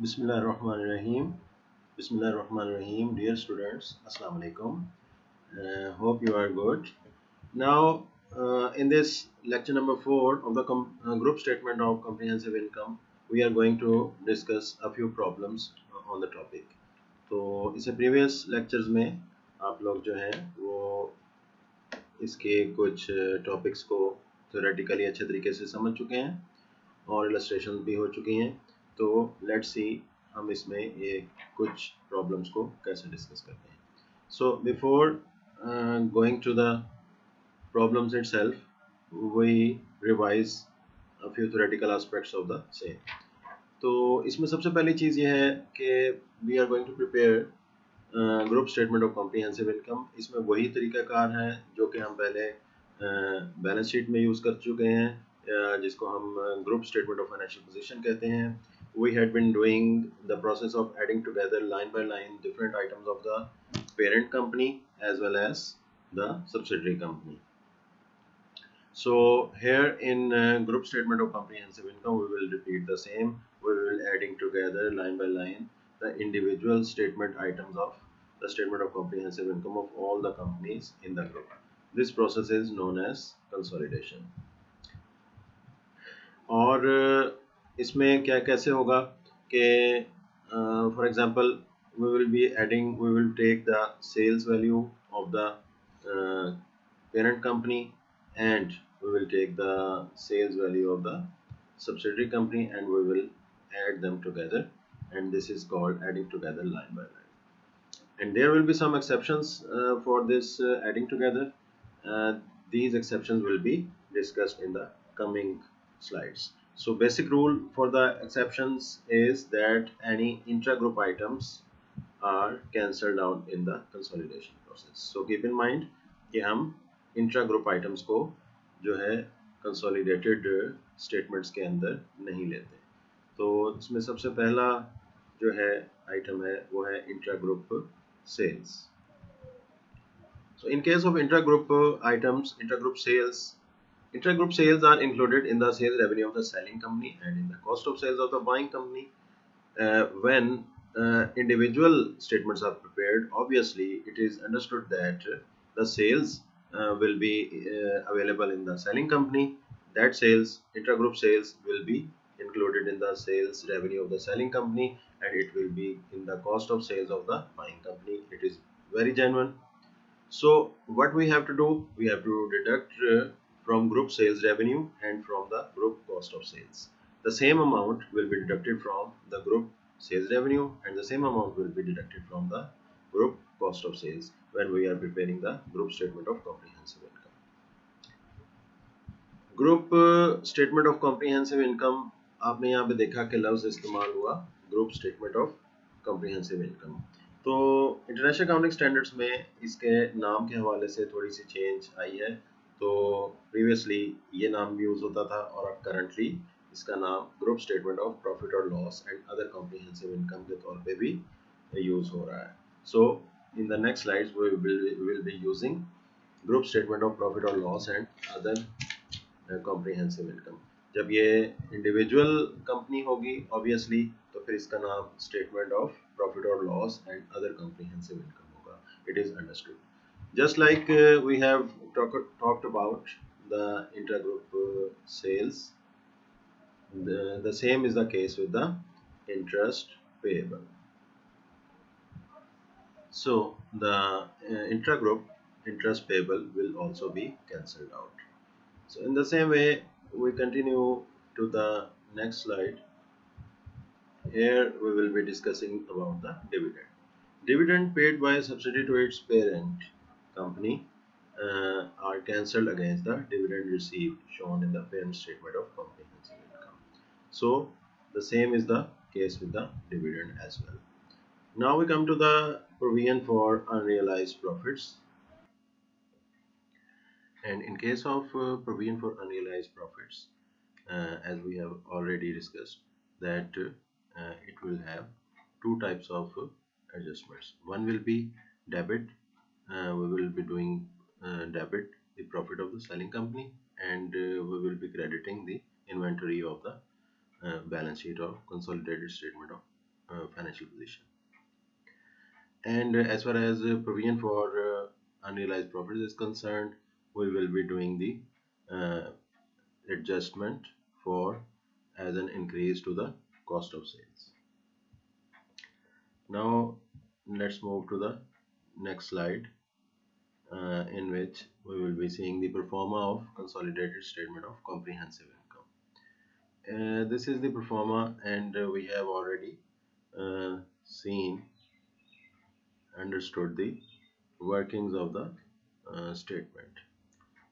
Bismillahirrahmanirrahim. Bismillahirrahmanirrahim. Dear students, Assalamu alaikum. Hope you are good. Now, in this lecture number 4 of the group statement of comprehensive income, we are going to discuss a few problems on the topic. तो इससे previous lectures में आप लोग जो हैं वो इसके कुछ topics को theoretically अच्छे तरीके से समझ चुके हैं और इलस्ट्रेशन भी हो चुकी हैं। तो लेट्स सी हम इसमें ये कुछ प्रॉब्लम्स को कैसे डिस्कस करते हैं। So before going to the problems itself we revise a few theoretical aspects of the same. तो इसमें सबसे पहली चीज़ ये है कि we are going to prepare group statement of comprehensive income. इसमें वही तरीकाकार है जो कि हम पहले बैलेंस शीट में यूज़ कर चुके हैं, जिसको हम group statement of financial position कहते हैं। We had been doing the process of adding together line by line different items of the parent company as well as the subsidiary company. So here in group statement of comprehensive income we will repeat the same. We will adding together line by line the individual statement items of the statement of comprehensive income of all the companies in the group. This process is known as consolidation. और इसमें क्या कैसे होगा कि for example we will take the sales value of the parent company and we will take the sales value of the subsidiary company and we will add them together, and this is called adding together line by line. And there will be some exceptions for this adding together. These exceptions will be discussed in the coming slides. So basic rule for the exceptions is that any intra-group items are cancelled out in the consolidation process. So keep in mind कि हम intra-group items को जो है consolidated statements के अंदर नहीं लेते। तो इसमें सबसे पहला जो है item है वो है intra-group sales. So in case of intra-group items, intra-group sales are included in the sales revenue of the selling company and in the cost of sales of the buying company. When individual statements are prepared, obviously it is understood that the sales will be available in the selling company. That sales, intra-group sales, will be included in the sales revenue of the selling company and it will be in the cost of sales of the buying company. It is very genuine. So what we have to do, we have to deduct from group sales revenue and from the group cost of sales. The same amount will be deducted from the group sales revenue and the same amount will be deducted from the group cost of sales when we are preparing the group statement of comprehensive income. Group statement of comprehensive income, आपने यहाँ पे देखा कि लफ्ज़ इस्तेमाल हुआ group statement of comprehensive income. तो international accounting standards में इसके नाम के हवाले से थोड़ी सी चेंज आई है। तो प्रीवियसली ये नाम यूज़ होता था और अब करंटली इसका नाम ग्रुप स्टेटमेंट ऑफ प्रॉफिट और loss and other comprehensive income के तौर पे भी यूज़ हो रहा है। So in the next slides we will be using group statement of profit और loss and other comprehensive income. जब ये इंडिविजुअल कंपनी होगी ऑब्वियसली तो फिर इसका नाम स्टेटमेंट ऑफ प्रॉफिट और loss and other comprehensive income होगा। It is understood. Just like we have talked about the intergroup sales, the same is the case with the interest payable. So the intragroup interest payable will also be cancelled out. So in the same way, we continue to the next slide. Here we will be discussing about the dividend. Dividend paid by a subsidiary to its parent company are cancelled against the dividend received shown in the parent statement of comprehensive income. So the same is the case with the dividend as well. Now we come to the provision for unrealized profits. And in case of provision for unrealized profits, as we have already discussed, that it will have two types of adjustments. One will be debit. We will be doing debit the profit of the selling company, and we will be crediting the inventory of the balance sheet of consolidated statement of financial position. And as far as provision for unrealized profits is concerned, we will be doing the adjustment for as an increase to the cost of sales. Now let's move to the next slide, in which we will be seeing the pro forma of consolidated statement of comprehensive income. This is the pro forma, and we have already seen, understood the workings of the statement.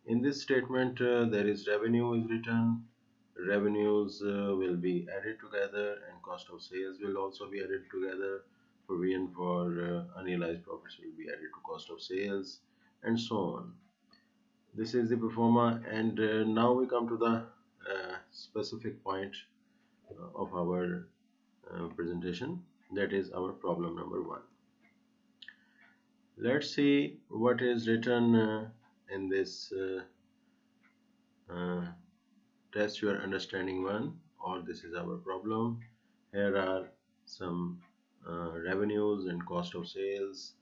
In this statement, there is revenue is written. Revenues will be added together, and cost of sales will also be added together. Provision for unrealized profits will be added to cost of sales, and so on. This is the pro forma, and now we come to the specific point of our presentation, that is our problem number 1. Let's see what is written in this test your understanding 1, or this is our problem. Here are some revenues and cost of sales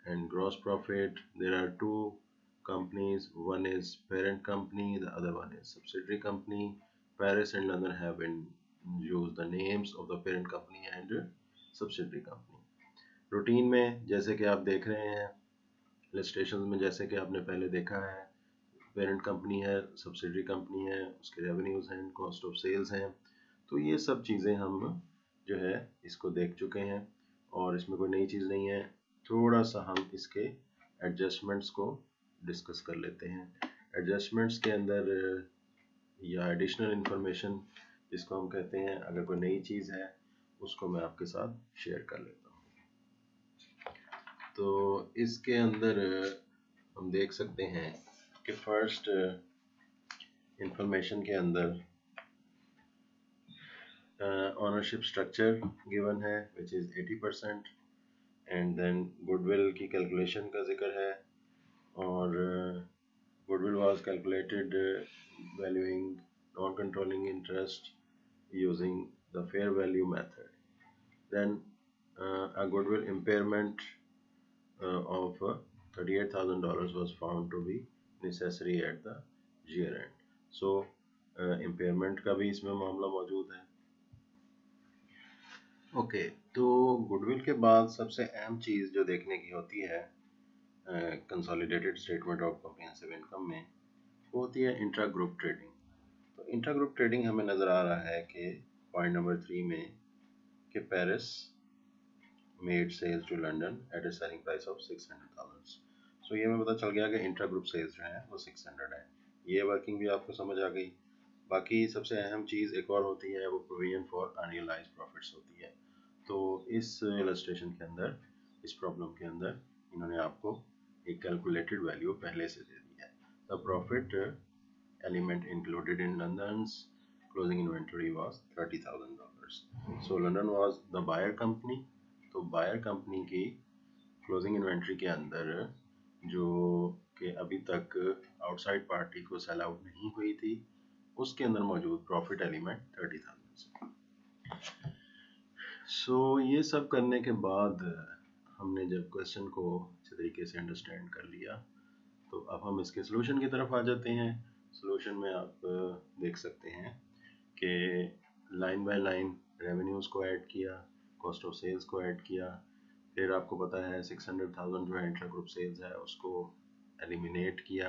and gross profit. There are two companies, one is parent company, the other one is subsidiary company. Paris and London have been used the names of the parent company and subsidiary company. Routine में जैसे कि आप देख रहे हैं, illustration में जैसे कि आपने पहले देखा है, पेरेंट कंपनी है, सब्सिडरी कंपनी है, उसके रेवेन्यूज़ हैं, कॉस्ट ऑफ सेल्स हैं, तो ये सब चीज़ें हम जो है इसको देख चुके हैं और इसमें कोई नई चीज़ नहीं है। थोड़ा सा हम इसके एडजस्टमेंट्स को डिस्कस कर लेते हैं। एडजस्टमेंट्स के अंदर या एडिशनल इंफॉर्मेशन जिसको हम कहते हैं, अगर कोई नई चीज़ है उसको मैं आपके साथ शेयर कर लेता हूँ। तो इसके अंदर हम देख सकते हैं कि फर्स्ट इंफॉर्मेशन के अंदर ओनरशिप स्ट्रक्चर गिवन है which is 80%, and then goodwill की कैलकुलेशन का जिक्र है, और goodwill was calculated valuing non controlling interest using the fair value method. Then a goodwill impairment of $38,000 was found to be necessary at the year end. So impairment का भी इसमें मामला मौजूद है. ओके, तो गुडविल के बाद सबसे अहम चीज़ जो देखने की होती है consolidated statement of comprehensive income में, वो होती है इंट्रा ग्रुप ट्रेडिंग. तो इंट्रा ग्रुप ट्रेडिंग हमें नज़र आ रहा है कि पॉइंट नंबर 3 में कि Paris made sales to London at a selling price of $600,000. So ये हमें पता चल गया कि इंट्रा ग्रुप सेल्स जो हैं वो 600 है. ये वर्किंग भी आपको समझ आ गई. बाकी सबसे अहम चीज़ एक और होती है, वो प्रोविजन फॉर अनरियलाइज्ड प्रॉफिट्स होती है. तो इस इलस्ट्रेशन के अंदर, इस प्रॉब्लम के अंदर इन्होंने आपको एक कैलकुलेटेड वैल्यू पहले से दे दी है. The profit element included in London's closing inventory was $30,000. So London was the buyer company. तो बायर कंपनी की क्लोजिंग इन्वेंट्री के अंदर जो कि अभी तक आउटसाइड पार्टी को सेल आउट नहीं हुई थी, उसके अंदर मौजूद प्रॉफिट एलिमेंट 30,000. सो ये सब करने के बाद हमने जब क्वेश्चन को अच्छे तरीके से अंडरस्टैंड कर लिया, तो अब हम इसके सोल्यूशन की तरफ आ जाते हैं. सोल्यूशन में आप देख सकते हैं कि लाइन बाय लाइन रेवेन्यूज़ को ऐड किया, कॉस्ट ऑफ सेल्स को ऐड किया, फिर आपको पता है 600,000 जो है इंट्रा ग्रुप सेल्स है उसको एलिमिनेट किया,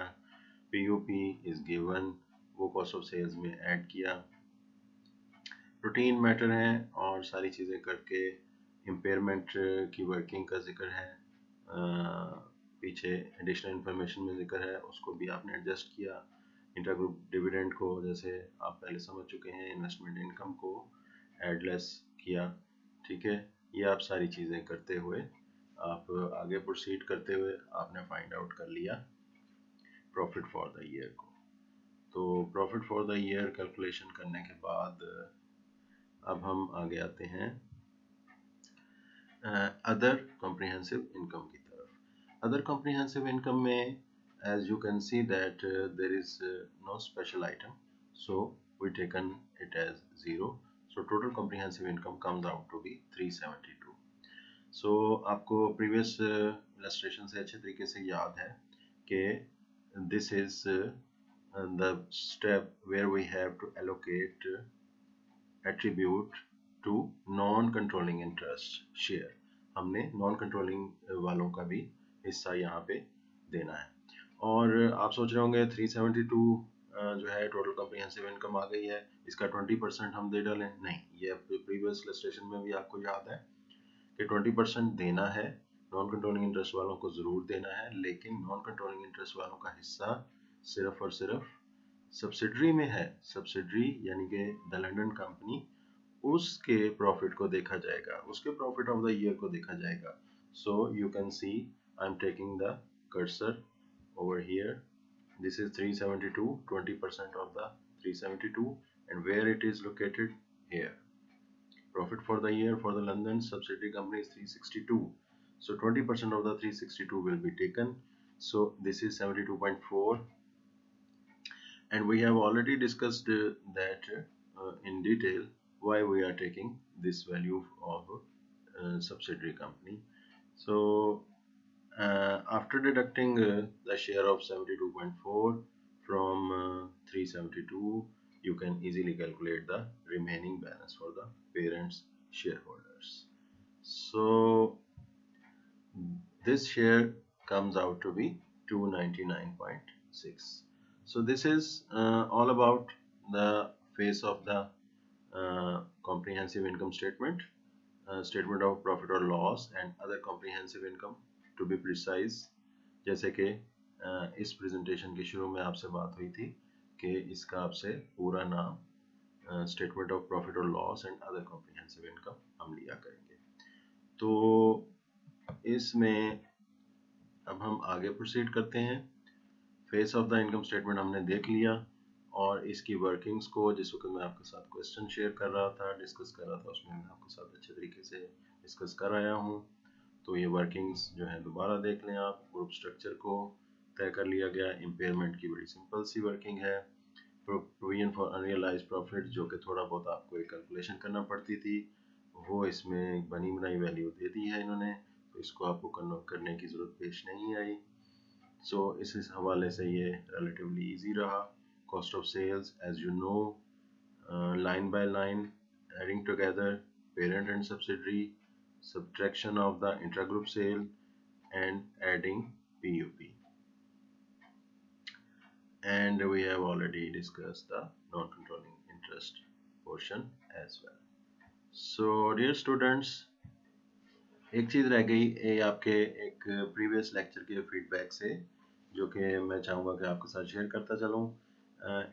पीयूपी इज़ गिवन, वो कॉस्ट ऑफ सेल्स में ऐड किया. रूटीन मैटर है और सारी चीज़ें करके इम्पेयरमेंट की वर्किंग का जिक्र है, पीछे एडिशनल इंफॉर्मेशन में जिक्र है, उसको भी आपने एडजस्ट किया. इंट्रा ग्रुप डिविडेंड को जैसे आप पहले समझ चुके हैं, इन्वेस्टमेंट इनकम को एडलेस किया. ठीक है, ये आप सारी चीज़ें करते हुए आप आगे प्रोसीड करते हुए आपने फाइंड आउट कर लिया प्रॉफिट फॉर द ईयर को. तो profit for the year calculation करने के बाद अब हम आगे आते हैं अदर कॉम्प्रिहेंसिव इनकम की तरफ. अदर कॉम्प्रिहेंसिव इनकम में as you can see that there is no special item, so we taken it as 0. So total comprehensive income comes out to be 372. So आपको previous illustration से अच्छे तरीके से याद है कि this is the step where we have to allocate attribute to non-controlling interest share. हमने non-controlling वालों का भी हिस्सा यहाँ पे देना है. और आप सोच रहे होंगे 372 जो है टोटल कॉम्प्रिहेंसिव इनकम आ गई है, इसका 20% हम दे डालें. नहीं, ये प्रीवियस इलस्ट्रेशन में भी आपको याद है कि 20% देना है, नॉन कंट्रोलिंग इंटरेस्ट वालों को ज़रूर देना है, लेकिन नॉन कंट्रोलिंग इंटरेस्ट वालों का हिस्सा सिर्फ और सिर्फ सब्सिडरी में है. सब्सिडरी यानी कि द लंदन कंपनी, उसके प्रॉफिट को देखा जाएगा, उसके प्रॉफिट ऑफ द ईयर को देखा जाएगा. So you can see I am taking the cursor over here. This is 372, 20% of the 372, and where it is located here. Profit for the year for the London subsidiary company is 362. So 20% of the 362 will be taken. So this is 72.4, and we have already discussed that in detail why we are taking this value of subsidiary company. So after deducting the share of 72.4 from 372, you can easily calculate the remaining balance for the parents shareholders. So this share comes out to be 299.6. So this is all about the face of the comprehensive income statement, statement of profit or loss and other comprehensive income to be precise. जैसे कि इस presentation के शुरू में आपसे बात हुई थी कि इसका आपसे पूरा नाम स्टेटमेंट ऑफ प्रॉफिट और loss and other comprehensive income हम लिया करेंगे. तो इसमें अब हम आगे प्रोसीड करते हैं. Face of the income statement हमने देख लिया और इसकी वर्किंग्स को जिस वक्त मैं आपके साथ क्वेश्चन शेयर कर रहा था, डिस्कस कर रहा था, उसमें मैं आपके साथ अच्छे तरीके से डिस्कस कर आया हूँ. तो ये वर्किंग्स जो है दोबारा देख लें आप. ग्रुप स्ट्रक्चर को तय कर लिया गया. इम्पेयरमेंट की बड़ी सिंपल सी वर्किंग है. प्रोविजन फॉर अनरियलाइज प्रॉफिट, जो कि थोड़ा बहुत आपको एक कैलकुलेशन करना पड़ती थी, वो इसमें बनी बनाई वैल्यू दे दी है इन्होंने, तो इसको आपको करने की ज़रूरत पेश नहीं आई. सो इस हवाले से ये रिलेटिवली ईजी रहा. Cost of sales as you know, line by line, adding together parent and subsidiary, subtraction of the intragroup sale, and adding PUP. And we have already discussed the non-controlling interest portion as well. So dear students, एक चीज़ रह गई ये आपके एक previous lecture के feedback से, जो कि मैं चाहूँगा कि आपके साथ शेयर करता चलूँ.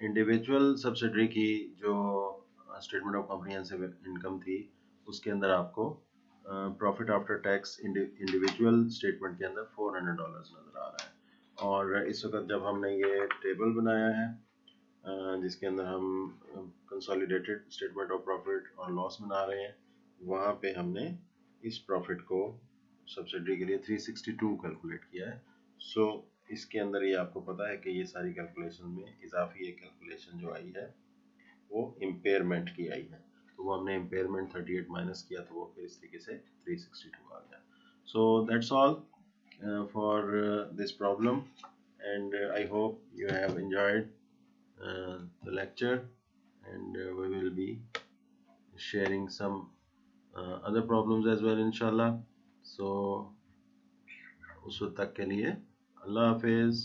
इंडिविजुअल सब्सिडरी की जो स्टेटमेंट ऑफ कॉम्प्रिहेंसिव इनकम थी, उसके अंदर आपको profit after tax individual statement के अंदर $400 नज़र आ रहा है. और इस वक्त जब हमने ये टेबल बनाया है जिसके अंदर हम कंसोलिडेटेड स्टेटमेंट ऑफ प्रॉफिट और लॉस बना रहे हैं, वहाँ पे हमने इस प्रॉफिट को सब्सिडरी के लिए 362 कैलकुलेट किया है. सो इसके अंदर ये आपको पता है कि ये सारी कैलकुलेशन में इजाफी एक कैलकुलेशन जो आई है वो इम्पेयरमेंट की आई है. तो वो हमने इम्पेयरमेंट 38 माइनस किया, तो वो फिर इस तरीके से 362 आ गया. So that's all for this problem, and I hope you have enjoyed the lecture, and we will be sharing some other problems as well inshallah. So उस वक्त तक के लिए अल्लाह हाफिज़.